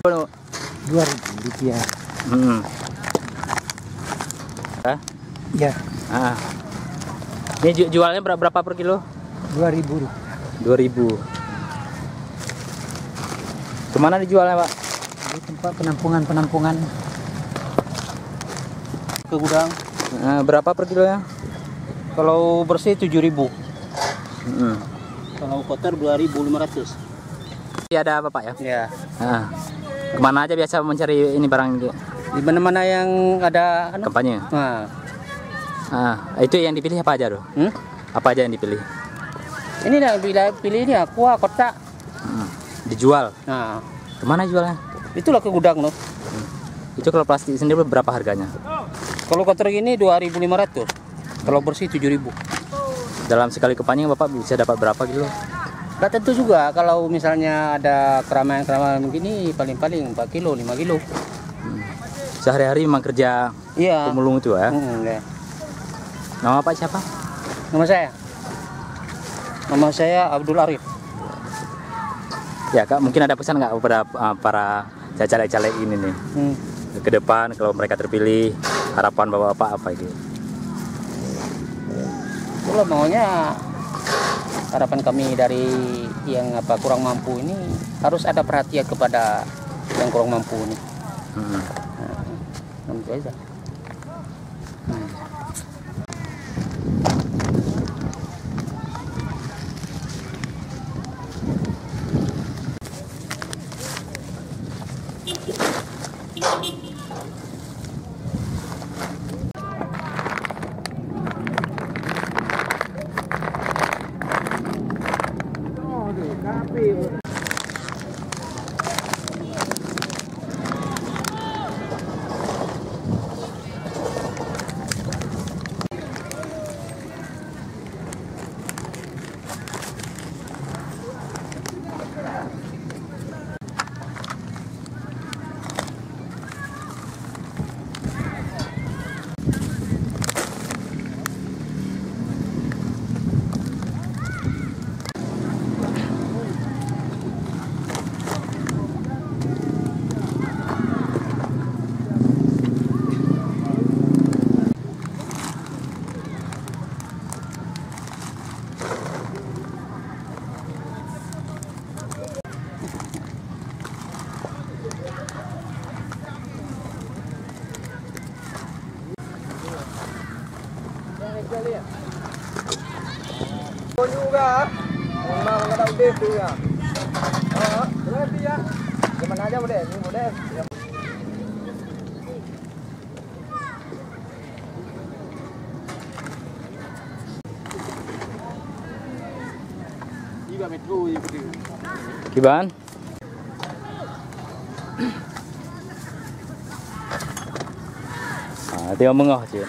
Rp2.000. Ya. Ini jualnya berapa per kilo? Rp2.000. 2.000. Kemana dijualnya, Pak? Di tempat penampungan ke gudang. Berapa per kilo ya? Kalau bersih 7.000. Kalau kotor 2.500. Ada apa, Pak ya? Ya. Kemana aja biasa mencari ini barang ini? Di mana-mana yang ada Kampanye. Itu yang dipilih apa aja, Bro? Apa aja yang dipilih? Ini yang pilih ini aqua kotak. Dijual. Nah, Kemana jualnya? itulah ke gudang loh. Itu kalau plastik sendiri berapa harganya? Kalau kotor gini 2.500. Kalau bersih 7.000. Dalam sekali kepanjang Bapak bisa dapat berapa kilo? Nggak tentu juga, kalau misalnya ada keramaian-keramaian begini paling-paling 4 kilo, 5 kilo. Sehari-hari memang kerja pemulung itu ya? Ya. Nama Pak siapa? Nama saya Abdul Arif. Ya Kak, mungkin ada pesan nggak kepada para caleg-caleg ini nih? Ke depan kalau mereka terpilih, harapan Bapak apa gitu? Itulah maunya, harapan kami dari yang kurang mampu ini harus ada perhatian kepada yang kurang mampu ini. Itu aja. Juga, nggak tahu deh tuh ya. Berarti ya, gimana aja udah, ini udah. Iba metro itu. Kiban? Tengok mengah je.